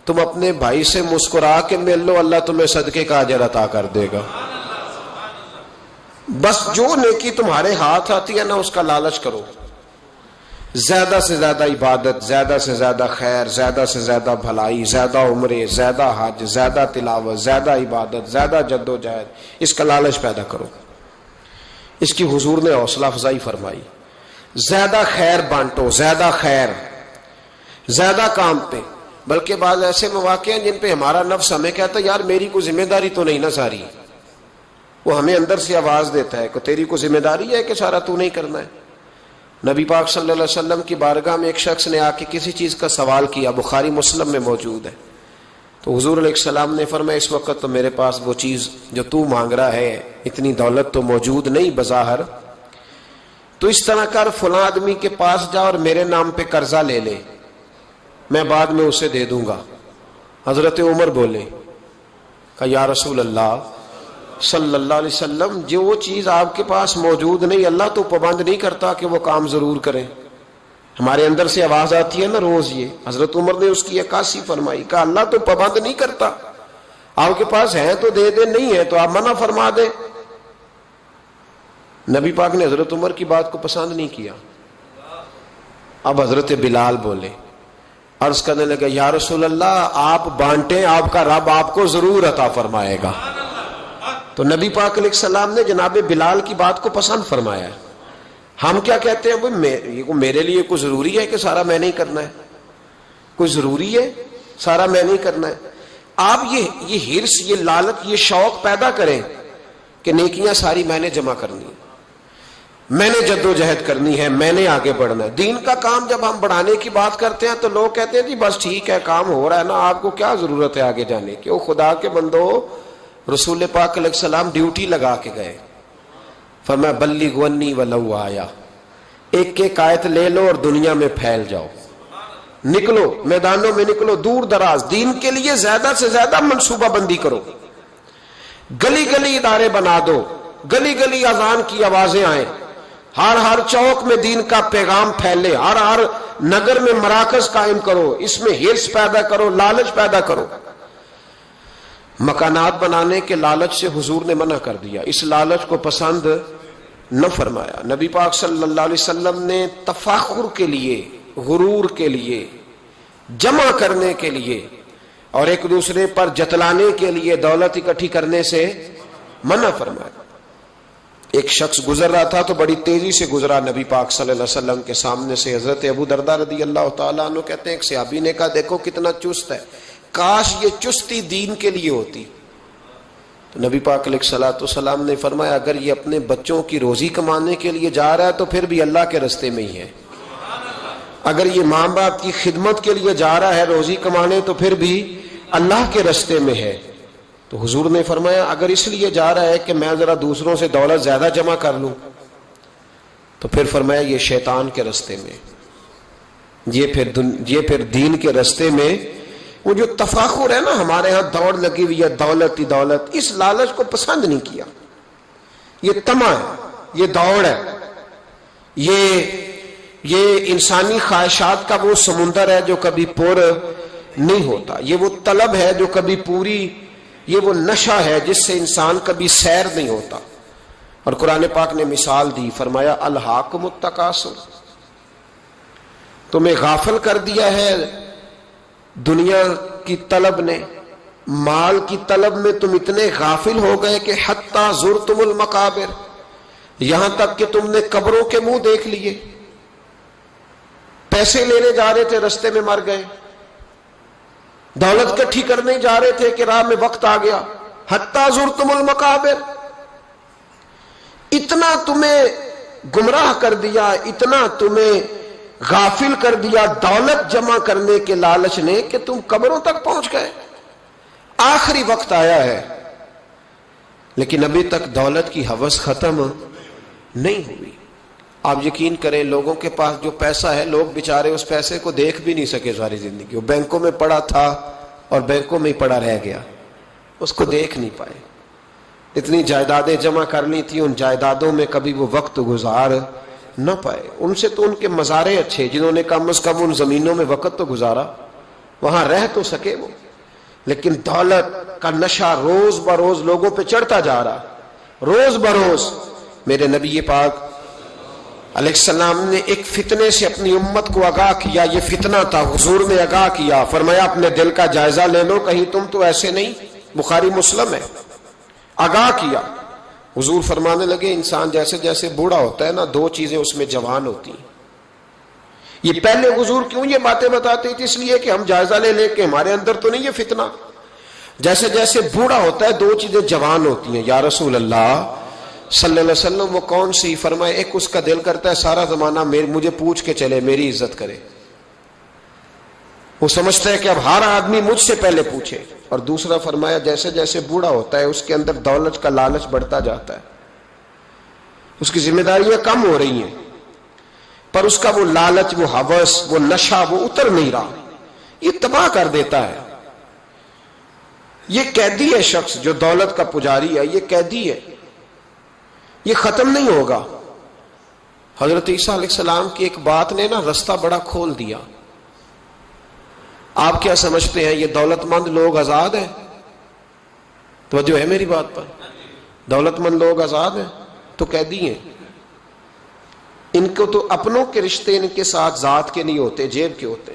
تم اپنے بھائی سے مسکرا کے مل لو، اللہ تمہیں صدقے کا اجر عطا کر دے گا۔ بس جو نیکی تمہارے ہاتھ آتی ہے نا اس کا لالچ کرو، زیادہ سے زیادہ عبادت، زیادہ سے زیادہ خیر، زیادہ سے زیادہ بھلائی، زیادہ عمرے، زیادہ حج، زیادہ تلاوت، زیادہ عبادت، زیادہ جد و جہد، اس کا لالچ پیدا کرو۔ اس کی حضور نے حوصلہ افزائی فرمائی، زیادہ خیر بانٹو، زیادہ خیر، زیادہ کام پہ۔ بلکہ بعض ایسے مواقع ہیں جن پہ ہمارا نفس ہمیں کہتا ہے یار میری کوئی ذمہ داری تو نہیں نا ساری، وہ ہمیں اندر سے آواز دیتا ہے کہ تیری کوئی ذمہ داری ہے کہ سارا تو نہیں کرنا ہے۔ نبی پاک صلی اللہ علیہ وسلم کی بارگاہ میں ایک شخص نے آ کے کسی چیز کا سوال کیا، بخاری مسلم میں موجود ہے، تو حضور علیہ السلام نے فرمایا اس وقت تو میرے پاس وہ چیز جو تو مانگ رہا ہے، اتنی دولت تو موجود نہیں بظاہر، تو اس طرح کر فلاں آدمی کے پاس جا اور میرے نام پہ قرضہ لے لے، میں بعد میں اسے دے دوں گا۔ حضرت عمر بولے کہ یا رسول اللہ صلی اللہ علیہ وسلم، جو وہ چیز آپ کے پاس موجود نہیں، اللہ تو پابند نہیں کرتا کہ وہ کام ضرور کریں، ہمارے اندر سے آواز آتی ہے نا روز یہ۔ حضرت عمر نے اس کی عکاسی فرمائی کہ اللہ تو پابند نہیں کرتا، آپ کے پاس ہے تو دے دیں، نہیں ہے تو آپ منع فرما دیں۔ نبی پاک نے حضرت عمر کی بات کو پسند نہیں کیا۔ اب حضرت بلال بولے، عرض کرنے لگا یا رسول اللہ آپ بانٹیں، آپ کا رب آپ کو ضرور عطا فرمائے گا۔ تو نبی پاک علیہ السلام نے جناب بلال کی بات کو پسند فرمایا ہے۔ ہم کیا کہتے ہیں بھائی میرے لیے کوئی ضروری ہے کہ سارا میں نہیں کرنا ہے؟ کوئی ضروری ہے سارا میں نہیں کرنا ہے؟ آپ یہ ہرس، یہ لالچ، یہ شوق پیدا کریں کہ نیکیاں ساری میں نے جمع کرنی ہے، میں نے جد و جہد کرنی ہے، میں نے آگے بڑھنا ہے۔ دین کا کام جب ہم بڑھانے کی بات کرتے ہیں تو لوگ کہتے ہیں جی بس ٹھیک ہے کام ہو رہا ہے نا، آپ کو کیا ضرورت ہے آگے جانے کی۔ وہ خدا کے بندو، رسول پاک علیہ السلام ڈیوٹی لگا کے گئے، فرمایا بلغ عنی ولو آیا، ایک ایک آیت لے لو اور دنیا میں پھیل جاؤ، نکلو میدانوں میں، نکلو دور دراز، دین کے لیے زیادہ سے زیادہ منصوبہ بندی کرو، گلی گلی ادارے بنا دو، گلی گلی اذان کی آوازیں آئیں، ہر چوک میں دین کا پیغام پھیلے، ہر نگر میں مراکز قائم کرو، اس میں ہرس پیدا کرو، لالچ پیدا کرو۔ مکانات بنانے کے لالچ سے حضور نے منع کر دیا، اس لالچ کو پسند نہ فرمایا۔ نبی پاک صلی اللہ علیہ وسلم نے تفاخر کے لیے، غرور کے لیے، جمع کرنے کے لیے اور ایک دوسرے پر جتلانے کے لیے دولت اکٹھی کرنے سے منع فرمایا۔ ایک شخص گزر رہا تھا تو بڑی تیزی سے گزرا نبی پاک صلی اللہ علیہ وسلم کے سامنے سے۔ حضرت ابو درداء رضی اللہ تعالیٰ عنہ کہتے ہیں ایک صحابی نے کہا دیکھو کتنا چست ہے، کاش یہ چستی دین کے لیے ہوتی۔ تو نبی پاک علیہ الصلوۃ والسلام نے فرمایا اگر یہ اپنے بچوں کی روزی کمانے کے لیے جا رہا ہے تو پھر بھی اللہ کے رستے میں ہی ہے، اگر یہ ماں باپ کی خدمت کے لیے جا رہا ہے روزی کمانے تو پھر بھی اللہ کے رستے میں ہے۔ تو حضور نے فرمایا اگر اس لیے جا رہا ہے کہ میں ذرا دوسروں سے دولت زیادہ جمع کر لوں تو پھر فرمایا یہ شیطان کے رستے میں، یہ پھر دین کے رستے میں۔ وہ جو تفاخر ہے نا ہمارے ہاں دوڑ لگی ہوئی ہے، دولت ہی دولت، اس لالچ کو پسند نہیں کیا۔ یہ طمع ہے، یہ دوڑ ہے، یہ انسانی خواہشات کا وہ سمندر ہے جو کبھی پر نہیں ہوتا، یہ وہ طلب ہے جو کبھی پوری، یہ وہ نشہ ہے جس سے انسان کبھی سیر نہیں ہوتا۔ اور قرآن پاک نے مثال دی، فرمایا الہاکم التکاثر، تمہیں غافل کر دیا ہے دنیا کی طلب نے، مال کی طلب میں تم اتنے غافل ہو گئے کہ حتی زرتم المقابر، یہاں تک کہ تم نے قبروں کے منہ دیکھ لیے، پیسے لینے جا رہے تھے رستے میں مر گئے، دولت اکٹھی کرنے جا رہے تھے کہ راہ میں وقت آ گیا، حتی زرتم المقابر۔ اتنا تمہیں گمراہ کر دیا، اتنا تمہیں غافل کر دیا دولت جمع کرنے کے لالچ نے کہ تم قبروں تک پہنچ گئے۔ آخری وقت آیا ہے لیکن ابھی تک دولت کی ہوس ختم نہیں ہوئی۔ آپ یقین کریں لوگوں کے پاس جو پیسہ ہے، لوگ بیچارے اس پیسے کو دیکھ بھی نہیں سکے ساری زندگی، وہ بینکوں میں پڑا تھا اور بینکوں میں ہی پڑا رہ گیا، اس کو دیکھ نہیں پائے۔ اتنی جائیدادیں جمع کرنی تھی، ان جائیدادوں میں کبھی وہ وقت گزار نہ پائے۔ ان سے تو ان کے مزارے اچھے، جنہوں نے کم از کم ان زمینوں میں وقت تو گزارا، وہاں رہ تو سکے وہ، لیکن دولت کا نشہ روز بروز لوگوں پہ چڑھتا جا رہا، روز بروز۔ میرے نبی پاک علیہ السلام نے ایک فتنے سے اپنی امت کو آگاہ کیا، یہ فتنہ تھا، حضور نے آگاہ کیا، فرمایا اپنے دل کا جائزہ لے لو، کہیں تم تو ایسے نہیں، بخاری مسلم ہے، آگاہ کیا۔ حضور فرمانے لگے انسان جیسے جیسے بوڑھا ہوتا ہے نا، دو چیزیں اس میں جوان ہوتی ہیں۔ یہ پہلے حضور کیوں یہ باتیں بتاتے تھے؟ اس لیے کہ ہم جائزہ لے لیں کہ ہمارے اندر تو نہیں یہ فتنہ۔ جیسے جیسے بوڑھا ہوتا ہے دو چیزیں جوان ہوتی ہیں۔ یا رسول اللہ صلی اللہ علیہ وسلم وہ کون سی؟ فرمائے ایک اس کا دل کرتا ہے سارا زمانہ مجھے پوچھ کے چلے، میری عزت کرے، وہ سمجھتا ہے کہ اب ہر آدمی مجھ سے پہلے پوچھے۔ اور دوسرا فرمایا جیسے جیسے بوڑھا ہوتا ہے اس کے اندر دولت کا لالچ بڑھتا جاتا ہے، اس کی ذمہ داریاں کم ہو رہی ہیں، پر اس کا وہ لالچ، وہ ہوس، وہ نشہ وہ اتر نہیں رہا، یہ تباہ کر دیتا ہے۔ یہ قیدی ہے شخص جو دولت کا پجاری ہے، یہ قیدی ہے، یہ ختم نہیں ہوگا۔ حضرت عیسیٰ علیہ السلام کی ایک بات نے نا رستہ بڑا کھول دیا۔ آپ کیا سمجھتے ہیں یہ دولت مند لوگ آزاد ہیں؟ توجہ ہے میری بات پر؟ دولت مند لوگ آزاد ہیں تو قیدی ہیں۔ ان کو تو اپنوں کے رشتے ان کے ساتھ ذات کے نہیں ہوتے، جیب کے ہوتے۔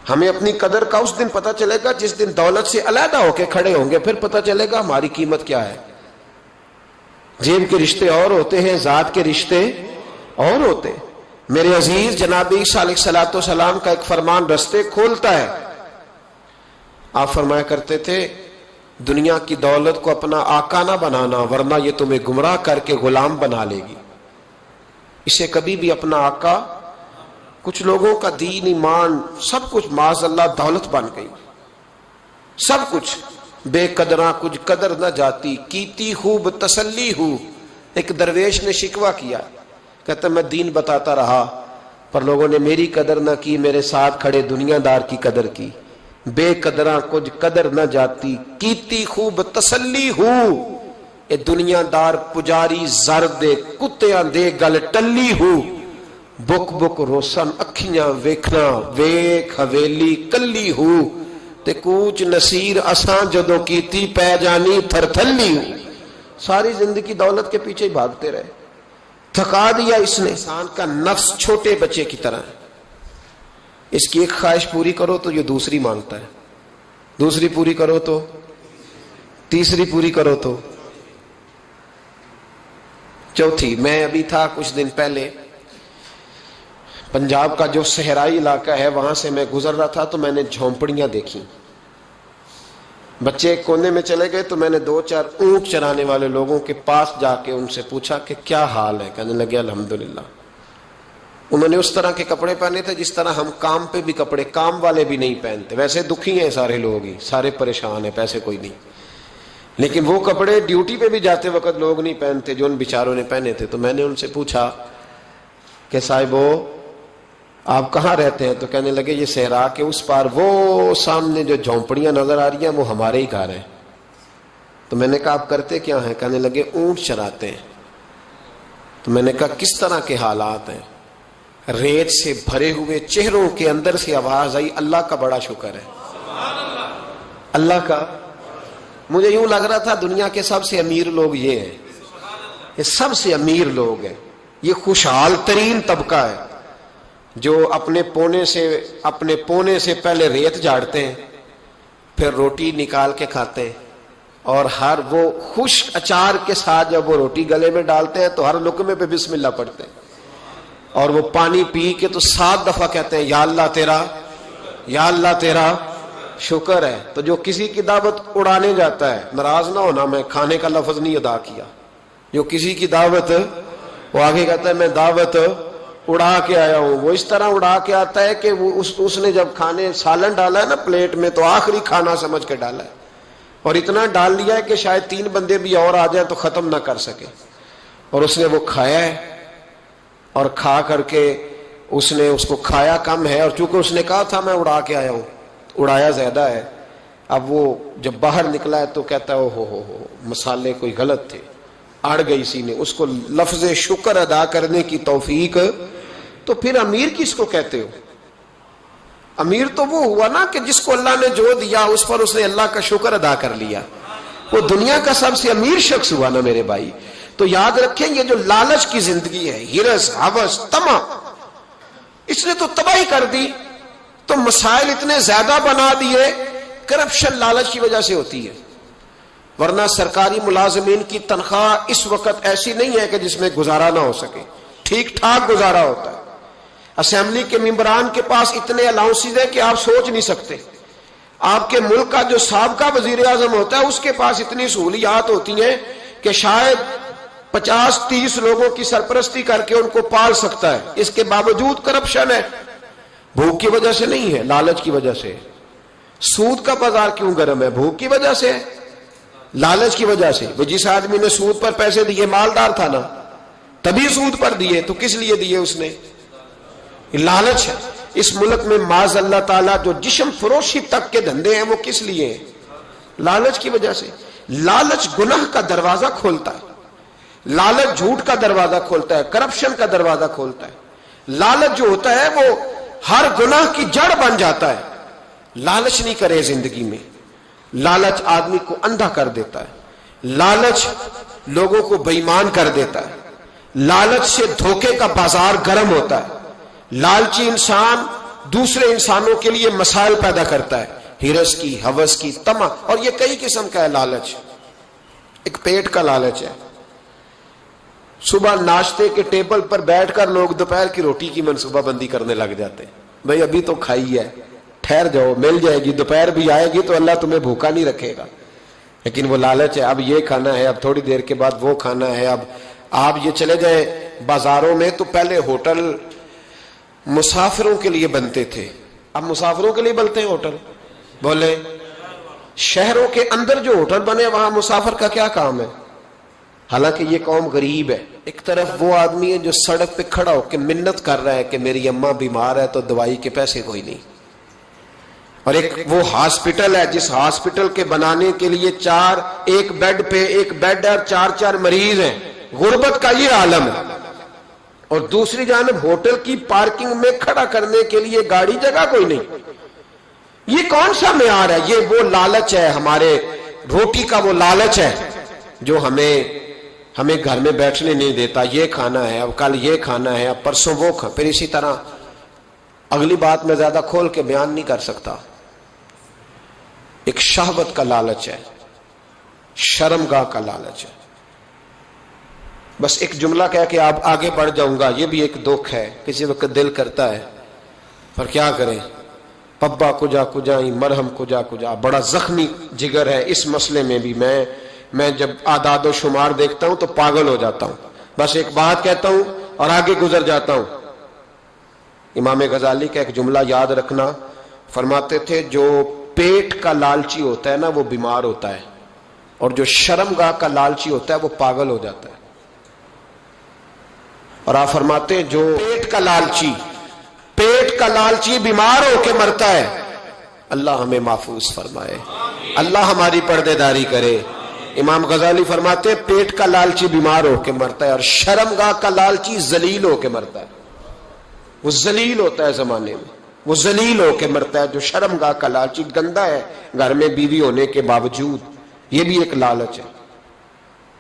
ہمیں اپنی قدر کا اس دن پتہ چلے گا جس دن دولت سے علیحدہ ہو کے کھڑے ہوں گے، پھر پتہ چلے گا ہماری قیمت کیا ہے۔ جیب کے رشتے اور ہوتے ہیں، ذات کے رشتے اور ہوتے ہیں۔ میرے عزیز جناب عیسیٰ علیہ السلام کا ایک فرمان رستے کھولتا ہے۔ آپ فرمایا کرتے تھے دنیا کی دولت کو اپنا آقا نہ بنانا، ورنہ یہ تمہیں گمراہ کر کے غلام بنا لے گی۔ اسے کبھی بھی اپنا آقا، کچھ لوگوں کا دین ایمان سب کچھ معاذ اللہ دولت بن گئی، سب کچھ بے قدراں کچھ قدر نہ جاتی، کیتی خوب تسلی ہو۔ ایک درویش نے شکوہ کیا، کہتا میں دین بتاتا رہا پر لوگوں نے میری قدر نہ کی، میرے ساتھ کھڑے دنیا دار کی قدر کی۔ بے قدراں کچھ قدر نہ جاتی، کیتی خوب تسلی ہو۔ اے دنیا دار پجاری زر دے، کتیاں دے گل ٹلی ہو۔ بک بک روسن اکھیاں ویکھنا، ویکھ حویلی کلی ہو۔ تے کوچ نصیر اساں جدوں کیتی پہ جانی تھر تھلی ہو۔ ساری زندگی دولت کے پیچھے ہی بھاگتے رہے، تھکا دیا اس نے۔ انسان کا نفس چھوٹے بچے کی طرح ہے، اس کی ایک خواہش پوری کرو تو یہ دوسری مانگتا ہے، دوسری پوری کرو تو تیسری پوری کرو تو چوتھی۔ میں ابھی تھا کچھ دن پہلے پنجاب کا جو صحرائی علاقہ ہے وہاں سے میں گزر رہا تھا تو میں نے جھونپڑیاں دیکھی، بچے ایک کونے میں چلے گئے تو میں نے دو چار اونٹ چرانے والے لوگوں کے پاس جا کے ان سے پوچھا کہ کیا حال ہے؟ کہنے لگے الحمدللہ۔ انہوں نے اس طرح کے کپڑے پہنے تھے جس طرح ہم کام پہ بھی کپڑے کام والے بھی نہیں پہنتے، ویسے دکھی ہیں سارے لوگ ہی، سارے پریشان ہیں، پیسے کوئی نہیں، لیکن وہ کپڑے ڈیوٹی پہ بھی جاتے وقت لوگ نہیں پہنتے جو ان بیچاروں نے پہنے تھے۔ تو میں نے ان سے پوچھا کہ صاحبو آپ کہاں رہتے ہیں؟ تو کہنے لگے یہ صحرا کے اس پار وہ سامنے جو جھونپڑیاں نظر آ رہی ہیں وہ ہمارے ہی گھر ہیں۔ تو میں نے کہا آپ کرتے کیا ہیں؟ کہنے لگے اونٹ چراتے ہیں۔ تو میں نے کہا کس طرح کے حالات ہیں؟ ریت سے بھرے ہوئے چہروں کے اندر سے آواز آئی اللہ کا بڑا شکر ہے، اللہ کا۔ مجھے یوں لگ رہا تھا دنیا کے سب سے امیر لوگ یہ ہیں، یہ سب سے امیر لوگ ہیں، یہ خوشحال ترین طبقہ ہے جو اپنے پونے سے پہلے ریت جاڑتے ہیں، پھر روٹی نکال کے کھاتے ہیں، اور ہر وہ خشک اچار کے ساتھ جب وہ روٹی گلے میں ڈالتے ہیں تو ہر لقمے پہ بسم اللہ پڑھتے ہیں، اور وہ پانی پی کے تو 7 دفعہ کہتے ہیں یا اللہ تیرا، یا اللہ تیرا شکر ہے۔ تو جو کسی کی دعوت اڑانے جاتا ہے، ناراض نہ ہونا میں کھانے کا لفظ نہیں ادا کیا، جو کسی کی دعوت وہ آگے کہتا ہے میں دعوت اڑا کے آیا ہوں، وہ اس طرح اڑا کے آتا ہے کہ وہ اس نے جب کھانے سالن ڈالا ہے نا پلیٹ میں تو آخری کھانا سمجھ کے ڈالا ہے، اور اتنا ڈال لیا ہے کہ شاید 3 بندے بھی اور آ جائیں تو ختم نہ کر سکے، اور اس نے وہ کھایا ہے، اور کھا کر کے اس نے اس کو کھایا کم ہے، اور چونکہ اس نے کہا تھا میں اڑا کے آیا ہوں، اڑایا زیادہ ہے۔ اب وہ جب باہر نکلا ہے تو کہتا ہے ہو مسالے کوئی غلط تھے، اڑ گئی سینے، اس کو لفظ شکر ادا کرنے کی توفیق۔ تو پھر امیر کس کو کہتے ہو؟ امیر تو وہ ہوا نا کہ جس کو اللہ نے جو دیا اس پر اس نے اللہ کا شکر ادا کر لیا، وہ دنیا کا سب سے امیر شخص ہوا نا میرے بھائی۔ تو یاد رکھیں یہ جو لالچ کی زندگی ہے، ہرس، ہوس، طمع، اس نے تو تباہی کر دی، تو مسائل اتنے زیادہ بنا دیے، کرپشن لالچ کی وجہ سے ہوتی ہے۔ ورنہ سرکاری ملازمین کی تنخواہ اس وقت ایسی نہیں ہے کہ جس میں گزارا نہ ہو سکے، ٹھیک ٹھاک گزارا ہوتا ہے۔ اسمبلی کے ممبران کے پاس اتنے الاؤنسز ہیں کہ آپ سوچ نہیں سکتے۔ آپ کے ملک کا جو سابقہ وزیر اعظم ہوتا ہے اس کے پاس اتنی سہولیات ہوتی ہیں کہ شاید 50-30 لوگوں کی سرپرستی کر کے ان کو پال سکتا ہے، اس کے باوجود کرپشن ہے۔ بھوک کی وجہ سے نہیں ہے، لالچ کی وجہ سے۔ سود کا بازار کیوں گرم ہے؟ بھوک کی وجہ سے، لالچ کی وجہ سے۔ وہ جس آدمی نے سود پر پیسے دیے مالدار تھا نا، تبھی سود پر دیے، تو کس لیے دیے اس نے؟ لالچ ہے۔ اس ملک میں معاذ اللہ تعالیٰ جو جسم فروشی تک کے دھندے ہیں وہ کس لیے ہیں؟ لالچ کی وجہ سے۔ لالچ گناہ کا دروازہ کھولتا ہے، لالچ جھوٹ کا دروازہ کھولتا ہے، کرپشن کا دروازہ کھولتا ہے۔ لالچ جو ہوتا ہے وہ ہر گناہ کی جڑ بن جاتا ہے۔ لالچ نہیں کرے زندگی میں، لالچ آدمی کو اندھا کر دیتا ہے، لالچ لوگوں کو بے ایمان کر دیتا ہے، لالچ سے دھوکے کا بازار گرم ہوتا ہے۔ لالچی انسان دوسرے انسانوں کے لیے مسائل پیدا کرتا ہے، ہرس کی، ہوس کی، طمع، اور یہ کئی قسم کا ہے لالچ۔ ایک پیٹ کا لالچ ہے، صبح ناشتے کے ٹیبل پر بیٹھ کر لوگ دوپہر کی روٹی کی منصوبہ بندی کرنے لگ جاتے ہیں، بھئی ابھی تو کھائی ہے، ٹھہر جاؤ، مل جائے گی، دوپہر بھی آئے گی تو اللہ تمہیں بھوکا نہیں رکھے گا۔ لیکن وہ لالچ ہے، اب یہ کھانا ہے، اب تھوڑی دیر کے بعد وہ کھانا ہے۔ اب آپ یہ چلے جائیں بازاروں میں تو پہلے ہوٹل مسافروں کے لیے بنتے تھے، اب مسافروں کے لیے بنتے ہیں ہوٹل؟ بولے، شہروں کے اندر جو ہوٹل بنے وہاں مسافر کا کیا کام ہے؟ حالانکہ یہ قوم غریب ہے۔ ایک طرف وہ آدمی ہے جو سڑک پہ کھڑا ہو کے منت کر رہا ہے کہ میری اماں بیمار ہے تو دوائی کے پیسے کوئی نہیں، اور ایک وہ ہاسپٹل ہے جس ہاسپٹل کے بنانے کے لیے ایک بیڈ پہ ایک بیڈ اور 4 مریض ہیں۔ غربت کا یہ عالم ہے۔ اور دوسری جانب ہوٹل کی پارکنگ میں کھڑا کرنے کے لیے گاڑی جگہ کوئی نہیں۔ یہ کون سا معیار ہے؟ یہ وہ لالچ ہے، ہمارے روٹی کا وہ لالچ ہے جو ہمیں گھر میں بیٹھنے نہیں دیتا۔ یہ کھانا ہے، اب کل یہ کھانا ہے، اب پرسوں وہ پھر اسی طرح اگلی بات میں زیادہ کھول کے بیان نہیں کر سکتا۔ ایک شہوت کا لالچ ہے، شرمگاہ کا لالچ ہے۔ بس ایک جملہ کہہ کے آپ آگے بڑھ جاؤں گا، یہ بھی ایک دکھ ہے، کسی وقت دل کرتا ہے، پر کیا کریں، پبا کجا کجائی مرہم کجا کجا، بڑا زخمی جگر ہے اس مسئلے میں بھی۔ میں جب اعداد و شمار دیکھتا ہوں تو پاگل ہو جاتا ہوں۔ بس ایک بات کہتا ہوں اور آگے گزر جاتا ہوں۔ امام غزالی کا ایک جملہ یاد رکھنا، فرماتے تھے جو پیٹ کا لالچی ہوتا ہے نا وہ بیمار ہوتا ہے، اور جو شرمگاہ کا لالچی ہوتا ہے وہ پاگل ہو جاتا ہے۔ اور آپ فرماتے ہیں جو پیٹ کا لالچی بیمار ہو کے مرتا ہے، اللہ ہمیں محفوظ فرمائے، اللہ ہماری پردے داری کرے۔ امام غزالی فرماتے ہیں پیٹ کا لالچی بیمار ہو کے مرتا ہے، اور شرمگاہ کا لالچی ذلیل ہو کے مرتا ہے۔ وہ ذلیل ہوتا ہے زمانے میں، وہ ذلیل ہو کے مرتا ہے۔ جو شرمگاہ کا لالچی گندا ہے گھر میں بیوی ہونے کے باوجود، یہ بھی ایک لالچ ہے،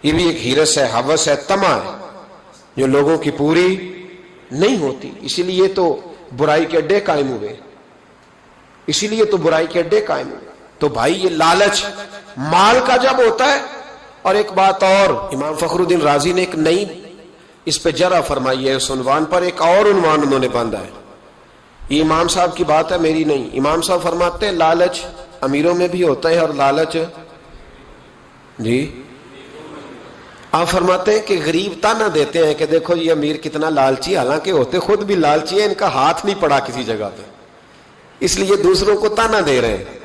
یہ بھی ایک ہرس ہے، ہوس ہے، طمع ہے، جو لوگوں کی پوری نہیں ہوتی۔ اسی لیے تو برائی کے اڈے قائم ہوئے، اسی لیے تو برائی کے اڈے قائم ہوئے۔ تو بھائی یہ لالچ مال کا جب ہوتا ہے۔ اور ایک بات اور، امام فخر الدین رازی نے ایک نئی اس پہ جرح فرمائی ہے، اس عنوان پر ایک اور عنوان انہوں نے باندھا ہے۔ یہ امام صاحب کی بات ہے، میری نہیں۔ امام صاحب فرماتے ہیں لالچ امیروں میں بھی ہوتا ہے، اور لالچ جی آپ فرماتے ہیں کہ غریب تانا دیتے ہیں کہ دیکھو یہ امیر کتنا لالچی، حالانکہ ہوتے خود بھی لالچی ہے، ان کا ہاتھ نہیں پڑا کسی جگہ پہ، اس لیے دوسروں کو تانا دے رہے ہیں۔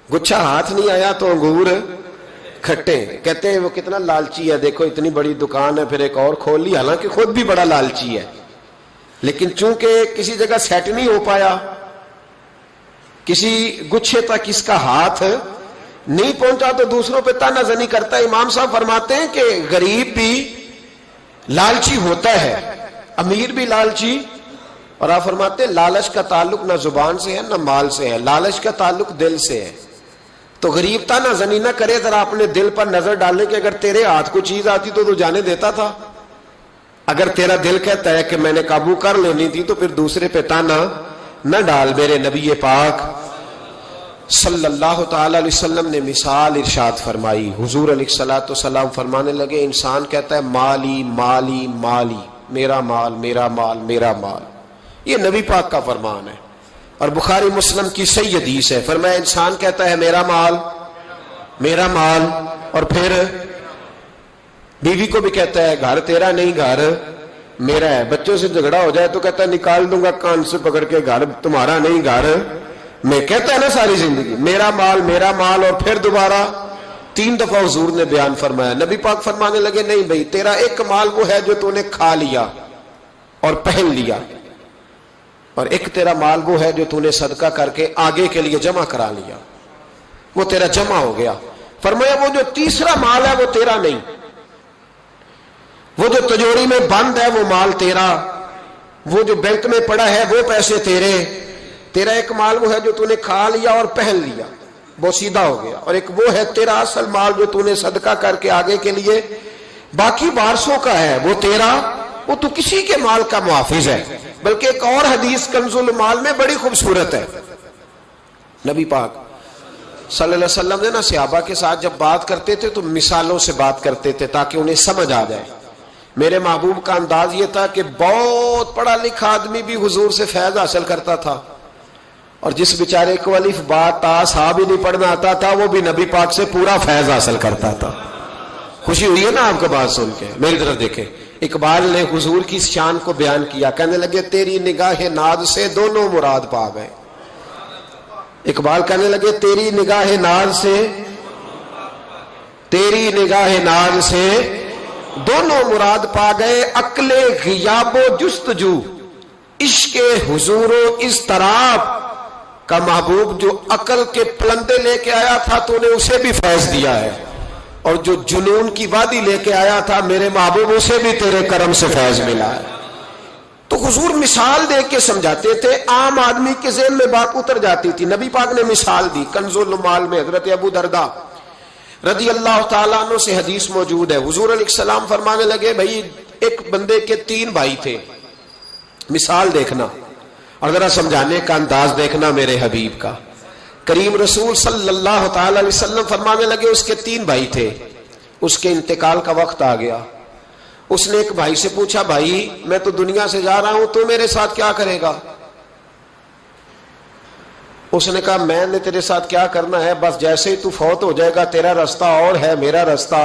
گچھا ہاتھ نہیں آیا تو انگور کھٹے، کہتے ہیں وہ کتنا لالچی ہے، دیکھو اتنی بڑی دکان ہے پھر ایک اور کھول لی، حالانکہ خود بھی بڑا لالچی ہے، لیکن چونکہ کسی جگہ سیٹ نہیں ہو پایا، کسی گچھے تک اس کا ہاتھ نہیں پہنچا تو دوسروں پہ تانا زنی کرتا ہے۔ امام صاحب فرماتے ہیں کہ غریب بھی لالچی ہوتا ہے، امیر بھی لالچی اور آپ فرماتے ہیں لالچ کا تعلق نہ زبان سے ہے نہ مال سے ہے، لالچ کا تعلق دل سے ہے. تو غریب تھا نہ زنی نہ کرے، ذرا اپنے دل پر نظر ڈالنے کہ اگر تیرے ہاتھ کو چیز آتی تو جانے دیتا تھا. اگر تیرا دل کہتا ہے کہ میں نے قابو کر لینی تھی تو پھر دوسرے پہ تانا نہ ڈال. میرے نبی پاک صلی اللہ تعالی علیہ وسلم نے مثال ارشاد فرمائی. حضور علیہ الصلوۃ والسلام فرمانے لگے انسان کہتا ہے مالی مالی مالی، میرا مال میرا مال میرا مال. یہ نبی پاک کا فرمان ہے اور بخاری مسلم کی صحیح حدیث ہے. فرمایا انسان کہتا ہے میرا مال میرا مال، اور پھر بیوی کو بھی کہتا ہے گھر تیرا نہیں گھر میرا ہے. بچوں سے جھگڑا ہو جائے تو کہتا ہے نکال دوں گا کان سے پکڑ کے، گھر تمہارا نہیں گھر میں. کہتا ہے نا ساری زندگی میرا مال، اور پھر دوبارہ 3 دفعہ حضور نے بیان فرمایا. نبی پاک فرمانے لگے نہیں بھائی، تیرا ایک مال وہ ہے جو تو نے کھا لیا اور پہن لیا، اور ایک تیرا مال وہ ہے جو تو نے صدقہ کر کے آگے کے لیے جمع کرا لیا، وہ تیرا جمع ہو گیا. فرمایا وہ جو تیسرا مال ہے وہ تیرا نہیں، وہ جو تجوری میں بند ہے وہ مال تیرا، وہ جو بینک میں پڑا ہے وہ پیسے تیرے. تیرا ایک مال وہ ہے جو تو نے کھا لیا اور پہن لیا، وہ سیدھا ہو گیا، اور ایک وہ ہے تیرا اصل مال جو تو نے صدقہ کر کے آگے کے لیے باقی وارثوں کا ہے، وہ تیرا، وہ تو کسی کے مال کا محافظ ہے. بلکہ ایک اور حدیث کنز المال میں بڑی خوبصورت ہے. نبی پاک صلی اللہ علیہ وسلم نے نا صحابہ کے ساتھ جب بات کرتے تھے تو مثالوں سے بات کرتے تھے تاکہ انہیں سمجھ آ جائے. میرے محبوب کا انداز یہ تھا کہ بہت پڑھا لکھا آدمی بھی حضور سے فیض حاصل کرتا تھا، اور جس بیچارے کو الف با تا سا بھی نہیں پڑھنا آتا تھا وہ بھی نبی پاک سے پورا فیض حاصل کرتا تھا. خوشی ہوئی ہے نا آپ کو بات سن کے؟ میری طرف دیکھیں. اقبال نے حضور کی شان کو بیان کیا، کہنے لگے تیری نگاہ ناز سے دونوں مراد پا گئے. اقبال کہنے لگے تیری نگاہ ناز سے، تیری نگاہ ناز سے دونوں مراد پا گئے. عقل غیاب و جستجو، عشق حضور و اضطراب کا محبوب جو عقل کے پلندے لے کے آیا تھا تو نے اسے بھی فیض دیا ہے، اور جو جنون کی وادی لے کے آیا تھا میرے محبوب اسے بھی تیرے کرم سے فیض ملا ہے. تو حضور مثال دے کے سمجھاتے تھے، عام آدمی کے ذہن میں بات اتر جاتی تھی. نبی پاک نے مثال دی. کنز المال میں حضرت ابو درداء رضی اللہ تعالیٰ عنہ سے حدیث موجود ہے. حضور علیہ السلام فرمانے لگے بھائی ایک بندے کے 3 بھائی تھے. مثال دیکھنا اور ذرا سمجھانے کا انداز دیکھنا میرے حبیب کا. کریم رسول صلی اللہ تعالی علیہ وسلم فرمانے لگے اس کے 3 بھائی تھے. اس کے انتقال کا وقت آ گیا. اس نے ایک بھائی سے پوچھا بھائی میں تو دنیا سے جا رہا ہوں، تو میرے ساتھ کیا کرے گا؟ اس نے کہا میں نے تیرے ساتھ کیا کرنا ہے، بس جیسے ہی تو فوت ہو جائے گا تیرا رستہ اور ہے میرا رستہ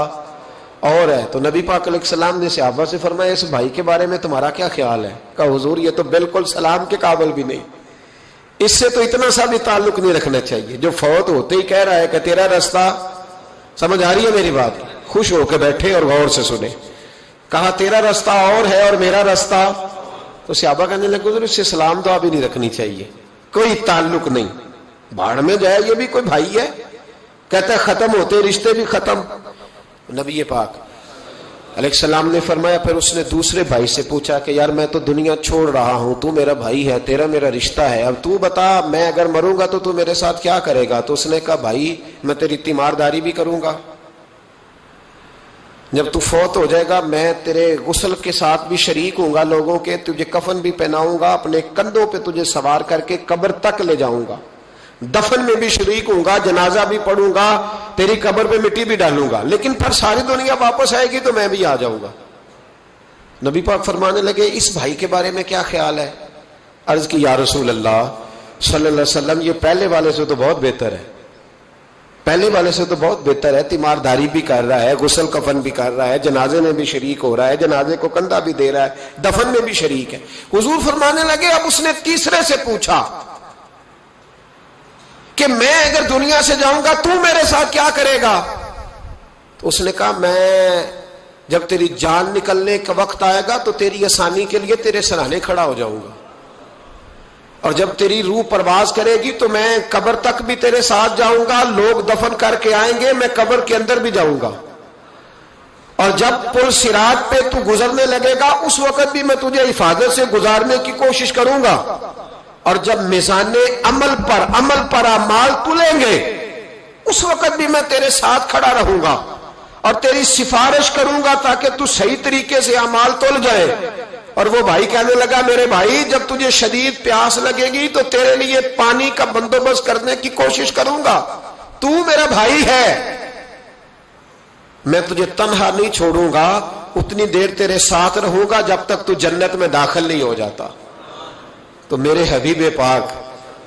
اور ہے. تو نبی پاک علیہ السلام نے صحابہ سے فرمایا اس بھائی کے بارے میں تمہارا کیا خیال ہے؟ کہا حضور یہ تو بالکل سلام کے قابل بھی نہیں، اس سے تو اتنا سا بھی تعلق نہیں رکھنا چاہیے، جو فوت ہوتے ہی کہہ رہا ہے کہ تیرا رستہ. سمجھ آ رہی ہے میری بات؟ خوش ہو کے بیٹھے اور غور سے سنے. کہا تیرا رستہ اور ہے اور میرا رستہ. تو صحابہ کہنے لگے حضور اس سے سلام دعا بھی نہیں رکھنی چاہیے، کوئی تعلق نہیں، بھاڑ میں جائے یہ بھی کوئی بھائی ہے. کہتا ہے ختم ہوتے رشتے بھی ختم. نبی پاک علیہ السلام نے فرمایا پھر اس نے دوسرے بھائی سے پوچھا کہ یار میں تو دنیا چھوڑ رہا ہوں، تو میرا بھائی ہے، تیرا میرا رشتہ ہے، اب تو بتا میں اگر مروں گا تو میرے ساتھ کیا کرے گا؟ تو اس نے کہا بھائی میں تیری تیمارداری بھی کروں گا، جب تو فوت ہو جائے گا میں تیرے غسل کے ساتھ بھی شریک ہوں گا، لوگوں کے تجھے کفن بھی پہناؤں گا، اپنے کندھوں پہ تجھے سوار کر کے قبر تک لے جاؤں گا، دفن میں بھی شریک ہوں گا، جنازہ بھی پڑھوں گا، تیری قبر پہ مٹی بھی ڈالوں گا، لیکن پھر ساری دنیا واپس آئے گی تو میں بھی آ جاؤں گا. نبی پاک فرمانے لگے اس بھائی کے بارے میں کیا خیال ہے؟ عرض کی یا رسول اللہ صلی اللہ علیہ وسلم یہ پہلے والے سے تو بہت بہتر ہے، پہلے والے سے تو بہت بہتر ہے، تیمارداری بھی کر رہا ہے، غسل کفن بھی کر رہا ہے، جنازے میں بھی شریک ہو رہا ہے، جنازے کو کندھا بھی دے رہا ہے، دفن میں بھی شریک ہے. حضور فرمانے لگے اب اس نے تیسرے سے پوچھا کہ میں اگر دنیا سے جاؤں گا تو میرے ساتھ کیا کرے گا؟ تو اس نے کہا میں جب تیری جان نکلنے کا وقت آئے گا تو تیری آسانی کے لیے تیرے سرانے کھڑا ہو جاؤں گا، اور جب تیری روح پرواز کرے گی تو میں قبر تک بھی تیرے ساتھ جاؤں گا، لوگ دفن کر کے آئیں گے میں قبر کے اندر بھی جاؤں گا، اور جب پل صراط پہ تو گزرنے لگے گا اس وقت بھی میں تجھے حفاظت سے گزارنے کی کوشش کروں گا، اور جب میزان عمل پر اعمال تلیں گے اس وقت بھی میں تیرے ساتھ کھڑا رہوں گا اور تیری سفارش کروں گا تاکہ تو صحیح طریقے سے اعمال تل جائے۔ اور وہ بھائی کہنے لگا میرے بھائی جب تجھے شدید پیاس لگے گی تو تیرے لیے پانی کا بندوبست کرنے کی کوشش کروں گا، تو میرا بھائی ہے، میں تجھے تنہا نہیں چھوڑوں گا، اتنی دیر تیرے ساتھ رہوں گا جب تک تو جنت میں داخل نہیں ہو جاتا۔ تو میرے حبیب پاک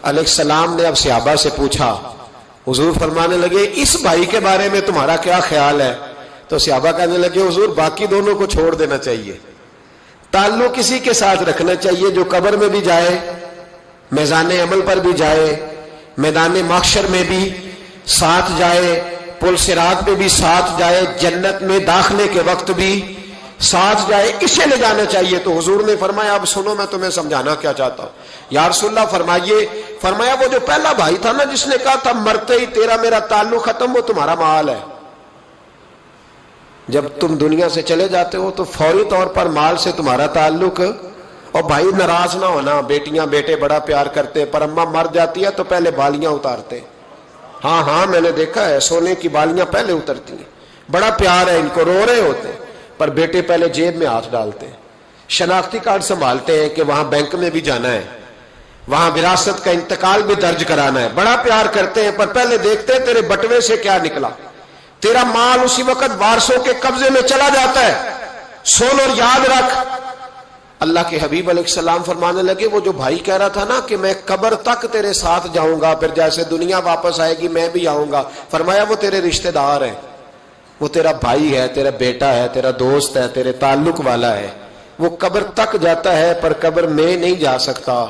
علیہ السلام نے اب صحابہ سے پوچھا، حضور فرمانے لگے اس بھائی کے بارے میں تمہارا کیا خیال ہے؟ تو صحابہ کہنے لگے حضور باقی دونوں کو چھوڑ دینا چاہیے، تعلق کسی کے ساتھ رکھنا چاہیے جو قبر میں بھی جائے، میزان عمل پر بھی جائے، میدان محشر میں بھی ساتھ جائے، پل صراط پہ بھی ساتھ جائے، جنت میں داخلے کے وقت بھی ساتھ جائے، اسے لے جانا چاہیے۔ تو حضور نے فرمایا اب سنو میں تمہیں سمجھانا کیا چاہتا ہوں۔ یا رسول اللہ فرمائیے، فرمایا وہ جو پہلا بھائی تھا نا جس نے کہا تھا مرتے ہی تیرا میرا تعلق ختم، وہ تمہارا مال ہے، جب تم دنیا سے چلے جاتے ہو تو فوری طور پر مال سے تمہارا تعلق۔ اور بھائی ناراض نہ ہونا، بیٹیاں بیٹے بڑا پیار کرتے پر اماں مر جاتی ہے تو پہلے بالیاں اتارتے، ہاں میں نے دیکھا ہے، سونے کی بالیاں پہلے اترتی ہیں، بڑا پیار ہے ان کو، رو رہے ہوتے ہیں پر بیٹے پہلے جیب میں ہاتھ ڈالتے ہیں، شناختی کارڈ سنبھالتے ہیں کہ وہاں بینک میں بھی جانا ہے، وہاں وراثت کا انتقال بھی درج کرانا ہے، بڑا پیار کرتے ہیں پر پہلے دیکھتے ہیں تیرے بٹوے سے کیا نکلا۔ تیرا مال اسی وقت وارثوں کے قبضے میں چلا جاتا ہے، سن اور یاد رکھ۔ اللہ کے حبیب علیہ السلام فرمانے لگے وہ جو بھائی کہہ رہا تھا نا کہ میں قبر تک تیرے ساتھ جاؤں گا، پھر جیسے دنیا واپس آئے گی میں بھی آؤں گا، فرمایا وہ تیرے رشتہ دار ہے، وہ تیرا بھائی ہے، تیرا بیٹا ہے، تیرا دوست ہے، تیرے تعلق والا ہے، وہ قبر تک جاتا ہے پر قبر میں نہیں جا سکتا۔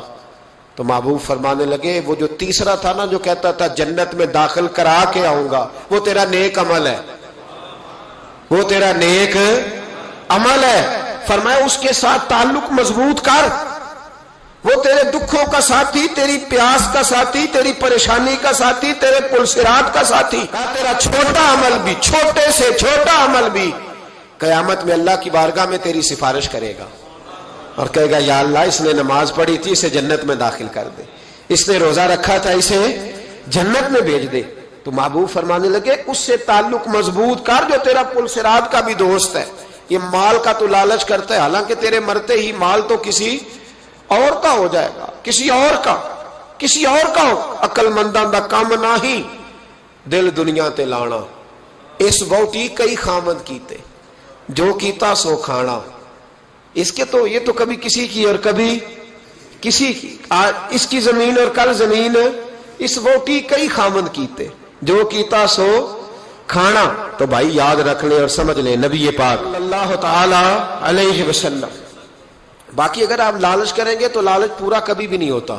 تو محبوب فرمانے لگے وہ جو تیسرا تھا نا جو کہتا تھا جنت میں داخل کرا کے آؤں گا، وہ تیرا نیک عمل ہے، وہ تیرا نیک عمل ہے، فرمایا اس کے ساتھ تعلق مضبوط کر، وہ تیرے دکھوں کا ساتھی، تیری پیاس کا ساتھی، تیری پریشانی کا ساتھی، تیرے پل صراط کا ساتھی، تیرا چھوٹا عمل بھی، چھوٹے سے چھوٹا عمل بھی قیامت میں اللہ کی بارگاہ میں تیری سفارش کرے گا اور کہے گا یا اللہ اس نے نماز پڑھی تھی اسے جنت میں داخل کر دے، اس نے روزہ رکھا تھا اسے جنت میں بھیج دے۔ تو محبوب فرمانے لگے اس سے تعلق مضبوط کر جو تیرا پل صراط کا بھی دوست ہے۔ یہ مال کا تو لالچ کرتا ہے، حالانکہ تیرے مرتے ہی مال تو کسی اور کا ہو جائے گا، کسی اور کا ہو۔ عقل منداں دا کام نہ ہی دل دنیا تے لانا، اس ووٹی کئی خامد کیتے جو کیتا سو کھانا۔ اس کے تو یہ تو کبھی کسی کی اور کبھی کسی کی، اس کی زمین اور کل زمین، اس ووٹی کئی خامد کیتے جو کیتا سو کھانا۔ تو بھائی یاد رکھ لیں اور سمجھ لیں نبی پاک صلی اللہ تعالی علیہ وسلم۔ باقی اگر آپ لالچ کریں گے تو لالچ پورا کبھی بھی نہیں ہوتا۔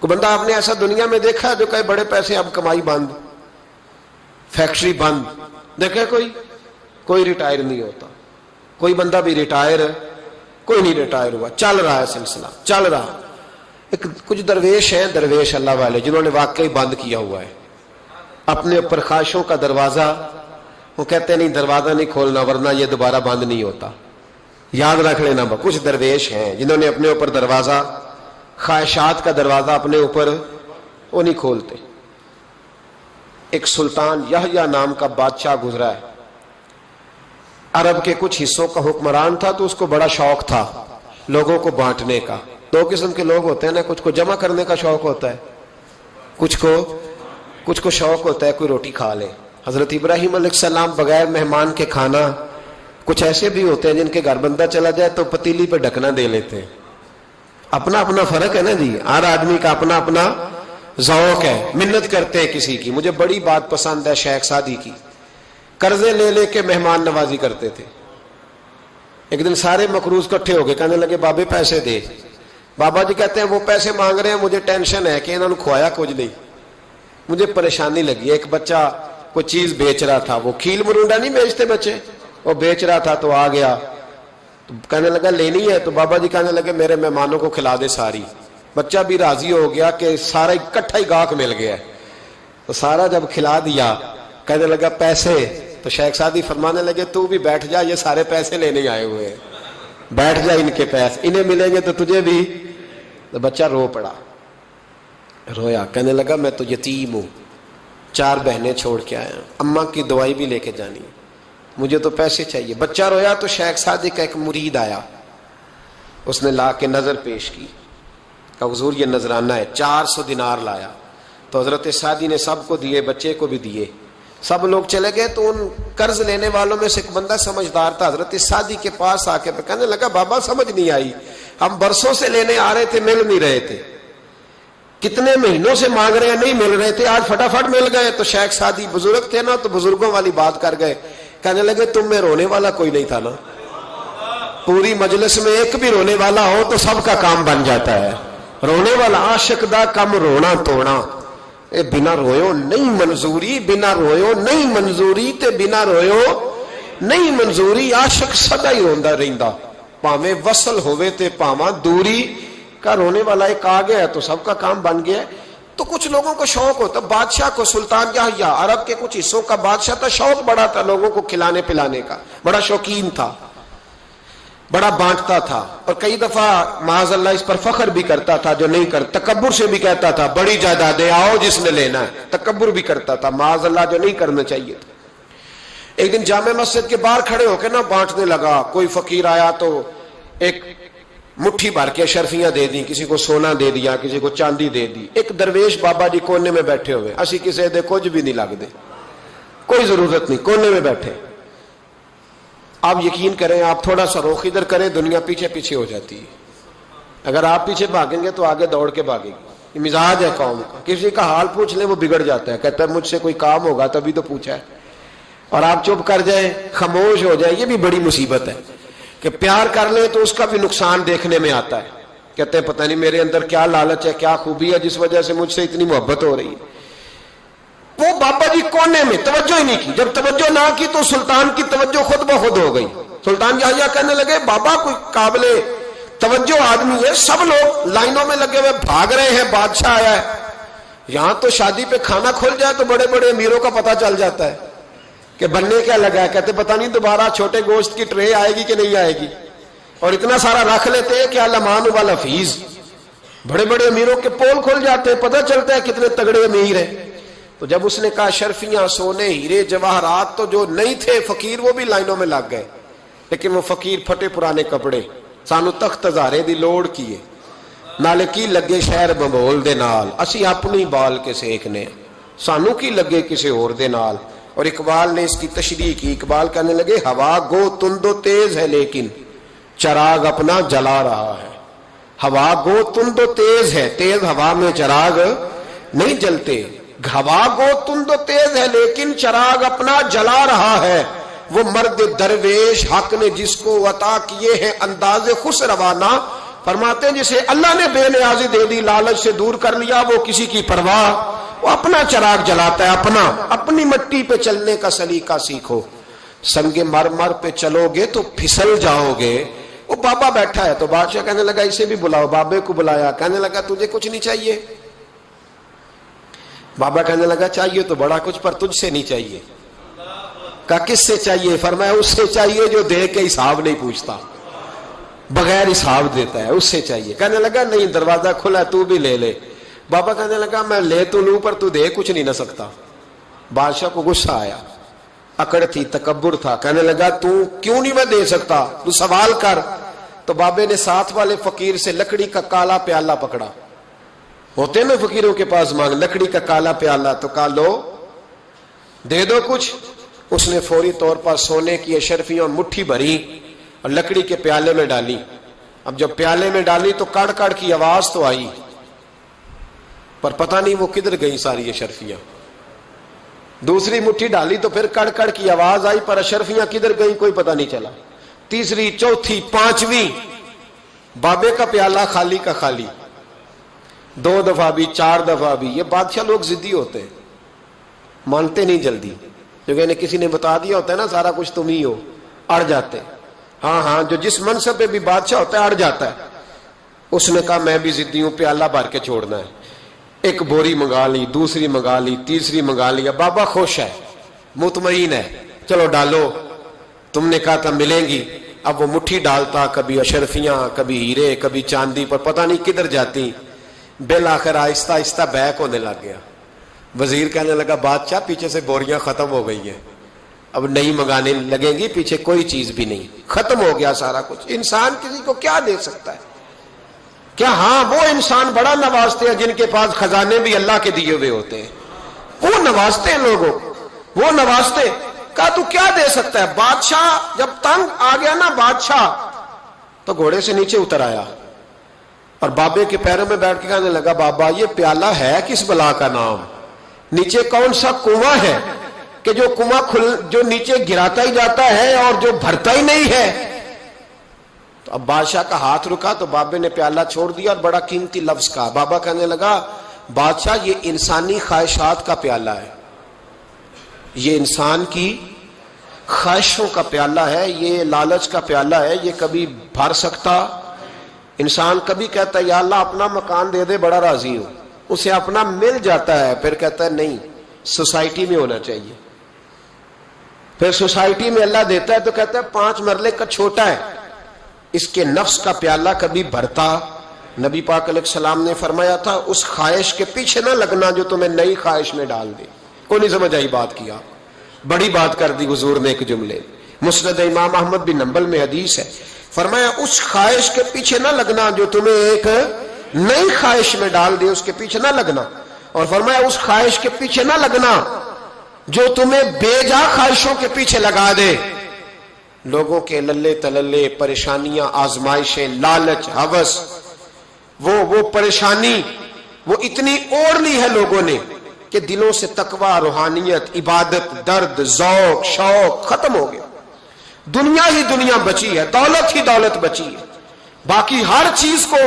کوئی بندہ آپ نے ایسا دنیا میں دیکھا جو کہے بڑے پیسے اب کمائی بند، فیکٹری بند، دیکھے کوئی ریٹائر نہیں ہوتا، کوئی بندہ بھی کوئی نہیں ریٹائر ہوا، چل رہا ہے سلسلہ چل رہا۔ کچھ درویش ہیں، درویش اللہ والے جنہوں نے واقعی بند کیا ہوا ہے اپنے اوپر خواہشوں کا دروازہ، وہ کہتے نہیں دروازہ نہیں کھولنا ورنہ یہ دوبارہ بند نہیں ہوتا۔ یاد رکھ لینا کچھ درویش ہیں جنہوں نے اپنے اوپر دروازہ، خواہشات کا دروازہ اپنے اوپر وہ نہیں کھولتے۔ ایک سلطان یحییٰ نام کا بادشاہ گزرا ہے، عرب کے کچھ حصوں کا حکمران تھا، تو اس کو بڑا شوق تھا لوگوں کو بانٹنے کا۔ دو قسم کے لوگ ہوتے ہیں نا، کچھ کو جمع کرنے کا شوق ہوتا ہے، کچھ کو شوق ہوتا ہے کوئی روٹی کھا لے۔ حضرت ابراہیم علیہ السلام بغیر مہمان کے کھانا، کچھ ایسے بھی ہوتے ہیں جن کے گھر بندہ چلا جائے تو پتیلی پہ ڈھکنا دے لیتے ہیں۔ اپنا اپنا فرق ہے نا جی، ہر آدمی کا اپنا اپنا ذوق ہے، منت کرتے ہیں کسی کی۔ مجھے بڑی بات پسند ہے شیخ سعدی کی، قرضے لے کے مہمان نوازی کرتے تھے۔ ایک دن سارے مقروض کٹھے ہو گئے، کہنے لگے بابے پیسے دے۔ بابا جی کہتے ہیں وہ پیسے مانگ رہے ہیں، مجھے ٹینشن ہے کہ انہوں نے کھوایا کچھ نہیں، مجھے پریشانی لگی۔ ایک بچہ کوئی چیز بیچ رہا تھا، وہ کھیل مرونڈا نہیں بیچتے بچے، وہ بیچ رہا تھا تو آ گیا، تو کہنے لگا لینی ہے، تو بابا جی کہنے لگے میرے مہمانوں کو کھلا دے ساری۔ بچہ بھی راضی ہو گیا کہ سارا اکٹھا ہی گاہک مل گیا، تو سارا جب کھلا دیا کہنے لگا پیسے، تو شیخ سعدی فرمانے لگے تو بھی بیٹھ جا، یہ سارے پیسے لینے آئے ہوئے ہیں، بیٹھ جا، ان کے پیسے انہیں ملیں گے تو تجھے بھی۔ تو بچہ رو پڑا، رویا، کہنے لگا میں تو یتیم ہوں، 4 بہنیں چھوڑ کے آیا ہوں، اماں کی دوائی بھی لے کے جانی، مجھے تو پیسے چاہیے۔ بچہ رویا تو شیخ سعدی کا ایک مرید آیا، اس نے لا کے نظر پیش کی، کہ حضور یہ نذرانہ ہے، 400 دینار لایا۔ تو حضرت سعدی نے سب کو دیے، بچے کو بھی دیے، سب لوگ چلے گئے۔ تو ان قرض لینے والوں میں سے ایک بندہ سمجھدار تھا، حضرت سعدی کے پاس آ کے کہنے لگا بابا سمجھ نہیں آئی، ہم برسوں سے لینے آ رہے تھے، مل نہیں رہے تھے، کتنے مہینوں سے مانگ رہے ہیں، نہیں مل رہے تھے، آج فٹافٹ مل گئے۔ تو شیخ سعدی بزرگ تھے نا، تو بزرگوں والی بات کر گئے، کہنے لگے تم میں رونے والا کوئی نہیں تھا نا، پوری مجلس میں ایک بھی رونے والا ہو تو سب کا کام بن جاتا ہے۔ رونے والا عاشق دا کم رونا توڑا، اے بنا رویو نہیں منظوری، بنا رویو نہیں منظوری تے بنا رویو نہیں منظوری، عاشق سدا ہی روندا رہندا، پاویں وصل ہوئے تے پاواں دوری کا۔ رونے والا ایک آ گیا ہے تو سب کا کام بن گیا ہے۔ تو کچھ لوگوں کو شوق ہوتا، بادشاہ کو، سلطان یحییٰ عرب کے کچھ حصوں کا بادشاہ تھا، شوق بڑا تھا لوگوں کو کھلانے پلانے کا، بڑا شوقین تھا، بڑا بانٹتا تھا، اور کئی دفعہ معاذ اللہ اس پر فخر بھی کرتا تھا جو نہیں کرتا، تکبر سے بھی کہتا تھا بڑی جائیدادیں آؤ جس نے لینا ہے، تکبر بھی کرتا تھا معاذ اللہ جو نہیں کرنا چاہیے تھا۔ ایک دن جامع مسجد کے باہر کھڑے ہو کے نا بانٹنے لگا، کوئی فقیر آیا تو ایک مٹھی بھر کے شرفیاں دے دی، کسی کو سونا دے دیا، کسی کو چاندی دے دی۔ ایک درویش بابا جی کونے میں بیٹھے ہوئے، اسی کسی دے کچھ بھی نہیں لگ دے، کوئی ضرورت نہیں، کونے میں بیٹھے۔ آپ یقین کریں، آپ تھوڑا سا رخ ادھر کریں، دنیا پیچھے پیچھے ہو جاتی ہے، اگر آپ پیچھے بھاگیں گے تو آگے دوڑ کے بھاگے گی۔ یہ مزاج ہے قوم کا، کسی کا حال پوچھ لیں وہ بگڑ جاتا ہے، کہتا ہے مجھ سے کوئی کام ہوگا تبھی تو پوچھا ہے، اور آپ چپ کر جائیں، خاموش ہو جائیں، یہ بھی بڑی مصیبت ہے کہ پیار کر لیں تو اس کا بھی نقصان دیکھنے میں آتا ہے، کہتے ہیں پتہ نہیں میرے اندر کیا لالچ ہے، کیا خوبی ہے جس وجہ سے مجھ سے اتنی محبت ہو رہی ہے۔ وہ بابا جی کونے میں توجہ ہی نہیں کی، جب توجہ نہ کی تو سلطان کی توجہ خود بخود ہو گئی۔ سلطان یحییٰ کہنے لگے بابا کوئی قابل توجہ آدمی ہے، سب لوگ لائنوں میں لگے ہوئے بھاگ رہے ہیں، بادشاہ آیا ہے، یہاں تو شادی پہ کھانا کھل جائے تو بڑے بڑے امیروں کا پتہ چل جاتا ہے کہ بننے کیا لگا ہے، کہتے پتہ نہیں دوبارہ چھوٹے گوشت کی ٹرے آئے گی کہ نہیں آئے گی، اور اتنا سارا رکھ لیتے ہیں کہ لمان والحفیظ، بڑے بڑے امیروں کے پول کھل جاتے ہیں، پتہ چلتا ہے کتنے تگڑے امیر ہیں۔ تو جب اس نے کہا شرفیاں، سونے، ہیرے، جواہرات، تو جو نہیں تھے فقیر وہ بھی لائنوں میں لگ گئے، لیکن وہ فقیر پھٹے پرانے کپڑے، سانو تخت ہزارے دی لوڑ کیے، نالے کی لگے شہر ببول دے نال، اسی اپنی بال کے سیکنے، سانو کی لگے کسی اور دے نال۔ اور اقبال نے اس کی تشریح کی، اقبال کہنے لگے ہوا گو تند و تیز ہے لیکن چراغ اپنا جلا رہا ہے، ہوا گو تند و تیز ہے، تیز ہوا میں چراغ نہیں جلتے، ہوا گو تند و تیز ہے لیکن چراغ اپنا جلا رہا ہے، وہ مرد درویش حق نے جس کو عطا کیے ہیں انداز خوش روانہ، فرماتے ہیں جسے اللہ نے بے نیازی دے دی، لالچ سے دور کر لیا، وہ کسی کی پرواہ، وہ اپنا چراغ جلاتا ہے، اپنی مٹی پہ چلنے کا سلیقہ سیکھو، سنگ مرمر پہ چلو گے تو پھسل جاؤ گے۔ وہ بابا بیٹھا ہے تو بادشاہ کہنے لگا اسے بھی بلاؤ، بابے کو بلایا، کہنے لگا تجھے کچھ نہیں چاہیے؟ بابا کہنے لگا چاہیے تو بڑا کچھ، پر تجھ سے نہیں چاہیے۔ کہا کس سے چاہیے؟ فرمایا اس سے چاہیے جو دے کے حساب نہیں پوچھتا، بغیر حساب دیتا ہے، اس سے چاہیے۔ کہنے لگا نہیں، دروازہ کھلا، تو بھی لے لے۔ بابا کہنے لگا میں لے تو لوں پر تو دے کچھ نہیں نہ سکتا۔ بادشاہ کو غصہ آیا، اکڑ تھی، تکبر تھا، کہنے لگا تو کیوں نہیں میں دے سکتا، تو سوال کر۔ تو بابے نے ساتھ والے فقیر سے لکڑی کا کالا پیالہ پکڑا، ہوتے نا فقیروں کے پاس مانگ، لکڑی کا کالا پیالہ، تو کہا لو دے دو کچھ۔ اس نے فوری طور پر سونے کی اشرفیاں مٹھی بھری اور لکڑی کے پیالے میں ڈالی۔ اب جب پیالے میں ڈالی تو کڑ کڑ کی آواز تو آئی، پر پتہ نہیں وہ کدھر گئی ساری اشرفیاں۔ دوسری مٹھی ڈالی تو پھر کڑ کڑ کی آواز آئی، پر اشرفیاں کدھر گئی کوئی پتہ نہیں چلا۔ تیسری، چوتھی، پانچویں، بابے کا پیالہ خالی کا خالی، 2 دفعہ بھی، 4 دفعہ بھی۔ یہ بادشاہ لوگ ضدی ہوتے ہیں، مانتے نہیں جلدی، کیونکہ انہیں کسی نے بتا دیا ہوتا ہے نا سارا کچھ تم ہی ہو، اڑ جاتے۔ ہاں جو جس منصب پہ بھی بادشاہ ہوتا ہے اڑ جاتا ہے۔ اس نے کہا میں بھی ضدی ہوں، پیالہ بھر کے چھوڑنا ہے۔ ایک بوری منگا لی، دوسری منگا لی، تیسری منگا لی۔ بابا خوش ہے، مطمئن ہے، چلو ڈالو، تم نے کہا تھا ملیں گی. اب وہ مٹھی ڈالتا، کبھی اشرفیاں، کبھی ہیرے، کبھی چاندی، پر پتہ نہیں کدھر جاتی. بالآخر آہستہ آہستہ بیک ہونے لگ گیا. وزیر کہنے لگا بادشاہ پیچھے سے بوریاں ختم ہو گئی ہیں، اب نہیں منگانے لگیں گی، پیچھے کوئی چیز بھی نہیں، ختم ہو گیا سارا کچھ. انسان کسی کو کیا دے سکتا ہے؟ کیا ہاں وہ انسان بڑا نوازتے ہیں جن کے پاس خزانے بھی اللہ کے دیے ہوئے ہوتے ہیں، وہ نوازتے ہیں لوگوں، وہ نوازتے. کہا تو کیا دے سکتا ہے؟ بادشاہ جب تنگ آ گیا نا بادشاہ، تو گھوڑے سے نیچے اتر آیا اور بابے کے پیروں میں بیٹھ کے کہنے لگا بابا یہ پیالہ ہے کس بلا کا نام؟ نیچے کون سا کنواں ہے کہ جو کنواں جو نیچے گراتا ہی جاتا ہے اور جو بھرتا ہی نہیں ہے؟ تو اب بادشاہ کا ہاتھ رکا تو بابے نے پیالہ چھوڑ دیا اور بڑا قیمتی لفظ کہا. بابا کہنے لگا بادشاہ یہ انسانی خواہشات کا پیالہ ہے، یہ انسان کی خواہشوں کا پیالہ ہے، یہ لالچ کا پیالہ ہے، یہ کبھی بھر سکتا. انسان کبھی کہتا ہے یا اللہ اپنا مکان دے دے بڑا راضی ہوں، اسے اپنا مل جاتا ہے، پھر کہتا ہے نہیں سوسائٹی میں ہونا چاہیے. پھر سوسائٹی میں اللہ دیتا ہے تو کہتا ہے 5 مرلے کا چھوٹا ہے. اس کے نفس کا پیالہ کبھی بھرتا. نبی پاک علیہ السلام نے فرمایا تھا اس خواہش کے پیچھے نہ لگنا جو تمہیں نئی خواہش میں ڈال دے. کوئی نہیں سمجھ آئی بات کیا؟ بڑی بات کر دی حضور نے ایک جملے. مسند امام احمد بن حنبل میں حدیث ہے، فرمایا اس خواہش کے پیچھے نہ لگنا جو تمہیں ایک نئی خواہش میں ڈال دے، اس کے پیچھے نہ لگنا. اور فرمایا اس خواہش کے پیچھے نہ لگنا جو تمہیں بے جا خواہشوں کے پیچھے لگا دے. لوگوں کے للے تللے، پریشانیاں، آزمائشیں، لالچ، ہوس، وہ پریشانی وہ اتنی اوڑھ لی ہے لوگوں نے کہ دلوں سے تقوی، روحانیت، عبادت، درد، ذوق، شوق ختم ہو گیا. دنیا ہی دنیا بچی ہے، دولت ہی دولت بچی ہے، باقی ہر چیز کو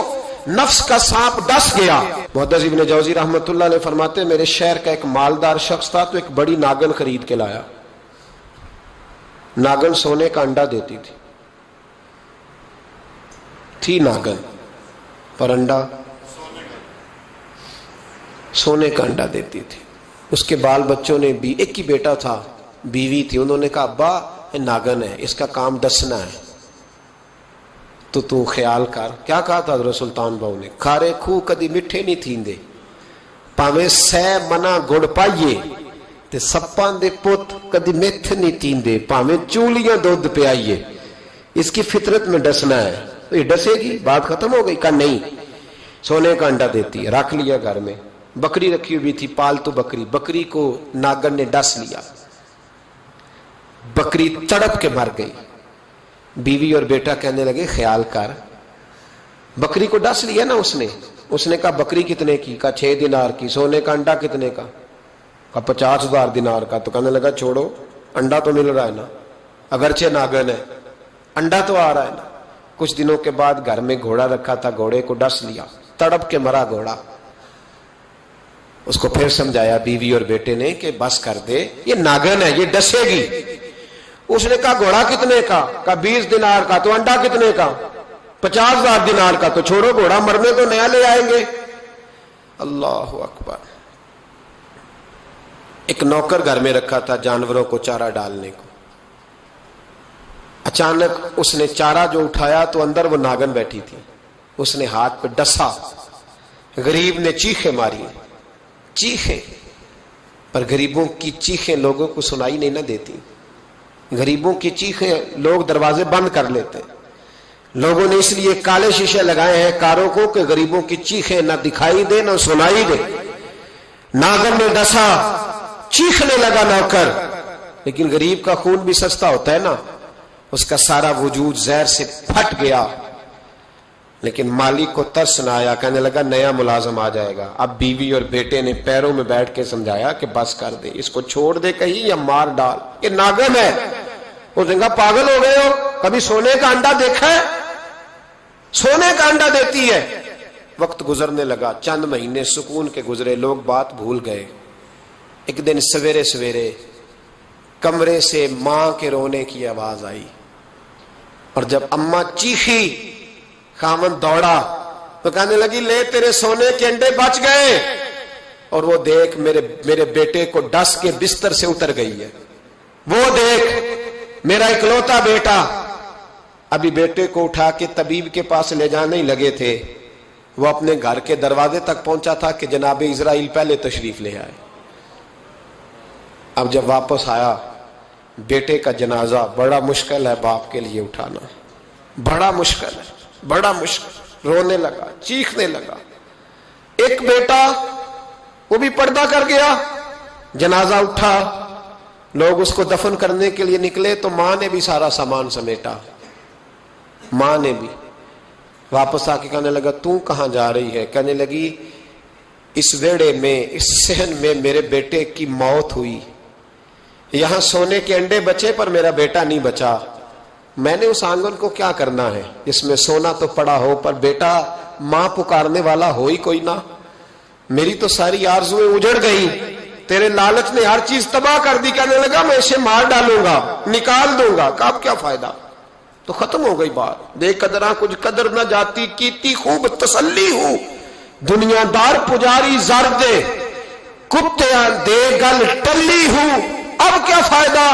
نفس کا سانپ ڈس گیا. محدث ابن جوزی رحمۃ اللہ علیہ فرماتے میرے شہر کا ایک مالدار شخص تھا تو ایک بڑی ناگن خرید کے لایا. ناگن سونے کا انڈا دیتی تھی ناگن، پر انڈا سونے کا انڈا دیتی تھی. اس کے بال بچوں نے بھی، ایک ہی بیٹا تھا، بیوی تھی، انہوں نے کہا ابا ناگن ہے، اس کا کام ڈسنا ہے، تو خیال کر. کیا کہا تھا حضرت سلطان بہو نے؟ کھارے کھو کدی مٹھے نہیں تھیندے، پاویں سہ منا گڑ پائیے تے سپاں دے پت کدی میتھ نہیں تیندے، پاویں چولیاں دودھ پیائیے. اس کی فطرت میں ڈسنا ہے. تو یہ ڈسے گی، بات ختم ہو گئی. کہا نہیں، سونے کا انڈا دیتی ہے. رکھ لیا گھر میں. بکری رکھی ہوئی تھی، پالتو بکری. بکری کو ناگن نے ڈس لیا، بکری تڑپ کے مر گئی. بیوی اور بیٹا کہنے لگے خیال کر، بکری کو ڈس لیا نا اس نے کہا بکری کتنے کی؟ کہا 6 دینار کی. سونے کا انڈا کتنے کا؟ کہا 50,000 دینار کا. تو کہنے لگا چھوڑو، انڈا تو مل رہا ہے نا، اگرچہ ناگن ہے، انڈا تو آ رہا ہے نا. کچھ دنوں کے بعد گھر میں گھوڑا رکھا تھا، گھوڑے کو ڈس لیا، تڑپ کے مرا گھوڑا. اس کو پھر سمجھایا بیوی اور بیٹے نے کہ بس کر دے، یہ ناگن ہے، یہ ڈسے گی. اس نے کہا گھوڑا کتنے کا؟ کہا 20 دینار کا. تو انڈا کتنے کا؟ 50,000 دینار کا. تو چھوڑو، گھوڑا مرنے تو نیا لے آئیں گے. اللہ اکبر. ایک نوکر گھر میں رکھا تھا جانوروں کو چارہ ڈالنے کو. اچانک اس نے چارہ جو اٹھایا تو اندر وہ ناگن بیٹھی تھی. اس نے ہاتھ پہ ڈسا، غریب نے چیخیں ماری، چیخیں. پر غریبوں کی چیخیں لوگوں کو سنائی نہیں نہ دیتی. غریبوں کی چیخیں لوگ دروازے بند کر لیتے. لوگوں نے اس لیے کالے شیشے لگائے ہیں کاروں کو کہ غریبوں کی چیخیں نہ دکھائی دے نہ سنائی دے. ناگن نے ڈسا، چیخنے لگا نوکر. لیکن غریب کا خون بھی سستا ہوتا ہے نا، اس کا سارا وجود زہر سے پھٹ گیا. لیکن مالک کو ترس نہ آیا، کہنے لگا نیا ملازم آ جائے گا. اب بیوی اور بیٹے نے پیروں میں بیٹھ کے سمجھایا کہ بس کر دے، اس کو چھوڑ دے کہیں یا مار ڈال، یہ ناگن ہے. اس نے کہا پاگل ہو گئے ہو، کبھی سونے کا انڈا دیکھا ہے؟ سونے کا انڈا دیتی ہے. وقت گزرنے لگا، چند مہینے سکون کے گزرے، لوگ بات بھول گئے. ایک دن سویرے سویرے کمرے سے ماں کے رونے کی آواز آئی، اور جب اماں چیخی خامن دوڑا تو کہنے لگی لے تیرے سونے کے انڈے بچ گئے. اور وہ دیکھ میرے بیٹے کو ڈس کے بستر سے اتر گئی ہے. وہ دیکھ میرا اکلوتا بیٹا. ابھی بیٹے کو اٹھا کے طبیب کے پاس لے جانے ہی لگے تھے, وہ اپنے گھر کے دروازے تک پہنچا تھا کہ جناب اسرائیل پہلے تشریف لے آئے. اب جب واپس آیا, بیٹے کا جنازہ بڑا مشکل ہے باپ کے لیے اٹھانا, بڑا مشکل ہے, بڑا مشکل. رونے لگا, چیخنے لگا. ایک بیٹا وہ بھی پردہ کر گیا, جنازہ اٹھا, لوگ اس کو دفن کرنے کے لیے نکلے تو ماں نے بھی سارا سامان سمیٹا. ماں نے بھی واپس آ کے کہنے لگا تو کہاں جا رہی ہے؟ کہنے لگی اس ویڑے میں, اس صحن میں میرے بیٹے کی موت ہوئی, یہاں سونے کے انڈے بچے پر میرا بیٹا نہیں بچا. میں نے اس آنگن کو کیا کرنا ہے جس میں سونا تو پڑا ہو پر بیٹا ماں پکارنے والا ہو ہی کوئی نہ. میری تو ساری آرزویں اجڑ گئی, تیرے لالچ نے ہر چیز تباہ کر دی. کہنے لگا میں اسے مار ڈالوں گا, نکال دوں گا. کہا اب کیا فائدہ, تو ختم ہو گئی بات. بے قدراں کچھ قدر نہ جاتی, کیتی خوب تسلی ہوں, دنیا دار پجاری زر دے, کتیاں دے گل ٹلی ہوں, اب کیا فائدہ.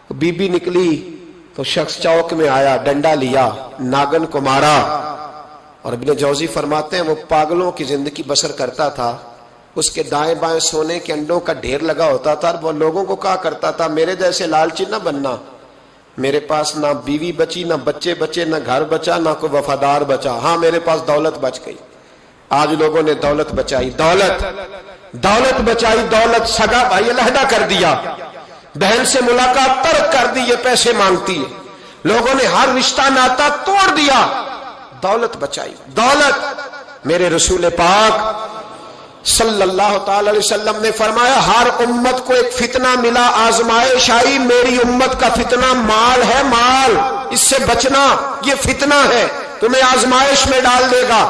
بی بی نکلی تو شخص چوک میں آیا, ڈنڈا لیا, ناگن کو مارا. اور ابن جوزی فرماتے ہیں وہ پاگلوں کی زندگی بسر کرتا تھا, اس کے دائیں بائیں سونے کے انڈوں کا ڈھیر لگا ہوتا تھا. اور وہ لوگوں کو کہا کرتا تھا میرے جیسے لالچی نہ بننا, میرے پاس نہ بیوی بچی, نہ بچے بچے, نہ گھر بچا, نہ کوئی وفادار بچا. ہاں میرے پاس دولت بچ گئی. آج لوگوں نے دولت بچائی, دولت بچائی, دولت سگا بھائی علیحدہ کر دیا, بہن سے ملاقات ترک کر دی, یہ پیسے مانگتی ہے. لوگوں نے ہر رشتہ ناتا توڑ دیا, دولت بچائی. دولت میرے رسول پاک صلی اللہ تعالی علیہ وسلم نے فرمایا ہر امت کو ایک فتنہ ملا, آزمائش آئی, میری امت کا فتنہ مال ہے, مال, اس سے بچنا, یہ فتنہ ہے, تمہیں آزمائش میں ڈال دے گا.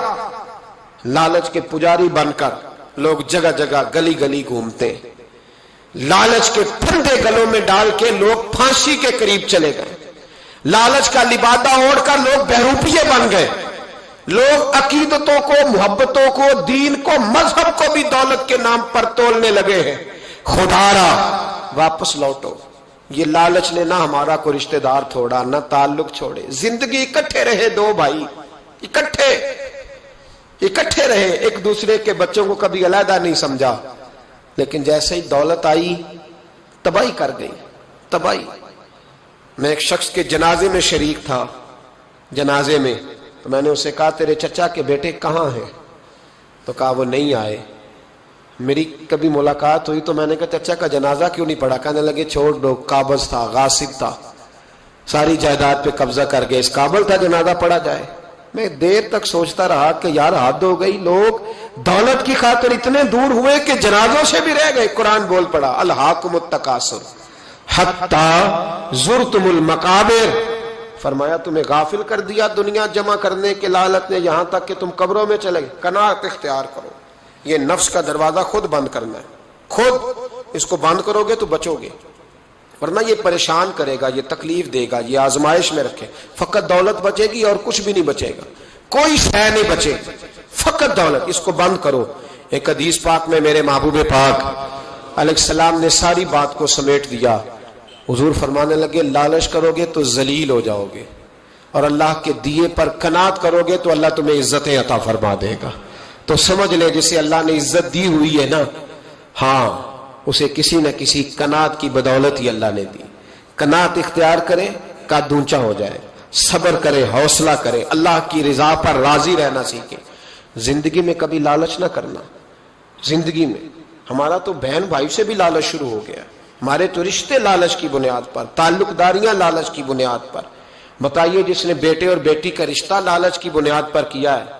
لالچ کے پجاری بن کر لوگ جگہ جگہ گلی گلی گھومتے, لالچ کے پھندے گلوں میں ڈال کے لوگ پھانسی کے قریب چلے گئے. لالچ کا لبادہ اوڑھ کر لوگ بہروپیے بن گئے. لوگ عقیدتوں کو, محبتوں کو, دین کو, مذہب کو بھی دولت کے نام پر تولنے لگے ہیں. خدا را واپس لوٹو. یہ لالچ نے نہ ہمارا کوئی رشتہ دار چھوڑا, نہ تعلق چھوڑے. زندگی اکٹھے رہے دو بھائی, اکٹھے رہے, ایک دوسرے کے بچوں کو کبھی علیحدہ نہیں سمجھا. لیکن جیسے ہی دولت آئی تباہی کر گئی, تباہی. میں ایک شخص کے جنازے میں شریک تھا, جنازے میں, تو میں نے اسے کہا تیرے چچا کے بیٹے کہاں ہیں؟ تو کہا وہ نہیں آئے. میری کبھی ملاقات ہوئی تو میں نے کہا چچا کا جنازہ کیوں نہیں پڑھا؟ کہنے لگے چھوڑ دو, قابض تھا, غاصب تھا, ساری جائیداد پہ قبضہ کر گئے, اس قابل تھا جنازہ پڑھا جائے. میں دیر تک سوچتا رہا کہ یار حد ہو گئی, لوگ دولت کی خاطر اتنے دور ہوئے کہ جنازوں سے بھی رہ گئے. قرآن بول پڑا الہاکم التکاثر حتی زرتم المقابر, فرمایا تمہیں غافل کر دیا دنیا جمع کرنے کے لالچ نے, یہاں تک کہ تم قبروں میں چلے گئے. قناعت اختیار کرو. یہ نفس کا دروازہ خود بند کرنا ہے, خود اس کو بند کرو گے تو بچو گے, ورنہ یہ پریشان کرے گا, یہ تکلیف دے گا, یہ آزمائش میں رکھے. فقط دولت بچے گی اور کچھ بھی نہیں بچے گا, کوئی شے نہیں بچے, فقط دولت. اس کو بند کرو. ایک حدیث پاک میں میرے محبوب پاک علیہ السلام نے ساری بات کو سمیٹ دیا. حضور فرمانے لگے لالچ کرو گے تو ذلیل ہو جاؤ گے, اور اللہ کے دیے پر قناعت کرو گے تو اللہ تمہیں عزتیں عطا فرما دے گا. تو سمجھ لے جسے اللہ نے عزت دی ہوئی ہے نا, ہاں اسے کسی نہ کسی قناعت کی بدولت ہی اللہ نے دی. قناعت اختیار کرے, قد اونچا ہو جائے, صبر کرے, حوصلہ کرے, اللہ کی رضا پر راضی رہنا سیکھے. زندگی میں کبھی لالچ نہ کرنا. زندگی میں ہمارا تو بہن بھائی سے بھی لالچ شروع ہو گیا, ہمارے تو رشتے لالچ کی بنیاد پر, تعلق داریاں لالچ کی بنیاد پر. بتائیے جس نے بیٹے اور بیٹی کا رشتہ لالچ کی بنیاد پر کیا ہے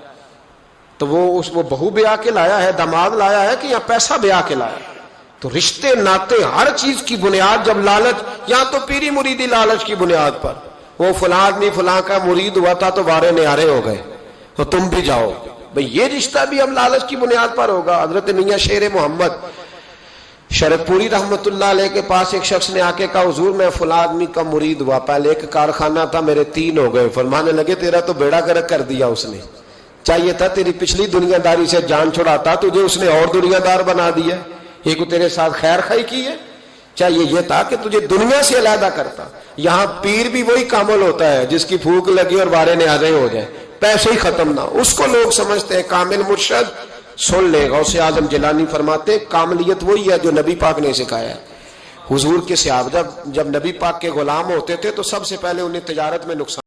تو وہ بہو بیاہ کے لایا ہے, داماد لایا ہے کہ یا پیسہ بیاہ کے لایا ہے؟ تو رشتے ناطے ہر چیز کی بنیاد جب لالچ, یا تو پیری مریدی لالچ کی بنیاد پر, وہ فلاں آدمی فلاں کا مرید ہوا تھا تو وارے نیارے ہو گئے تو تم بھی جاؤ بھئی, یہ رشتہ بھی اب لالچ کی بنیاد پر ہوگا. حضرت میاں شیر محمد شرف پوری رحمت اللہ علیہ کے پاس ایک شخص نے آ کے کہا حضور میں فلاں آدمی کا مرید ہوا, پہلے ایک کارخانہ تھا میرے 3 ہو گئے. فرمانے لگے تیرا تو بیڑا گرک کر دیا اس نے, چاہیے تھا تیری پچھلی دنیا داری سے جان چھڑاتا, تجھے اس نے اور دنیا دار بنا دیا. یہ کو تیرے ساتھ خیر خائی کی ہے, چاہیے یہ تھا کہ تجھے دنیا سے علیحدہ کرتا. یہاں پیر بھی وہی کامل ہوتا ہے جس کی پھونک لگی اور بارے نیازیں ہو جائے، پیسے ہی ختم نہ. اس کو لوگ سمجھتے ہیں کامل مرشد. سن لے غوث اعظم جیلانی فرماتے کاملیت وہی ہے جو نبی پاک نے سکھایا ہے. حضور کے صحابہ جب نبی پاک کے غلام ہوتے تھے تو سب سے پہلے انہیں تجارت میں نقصان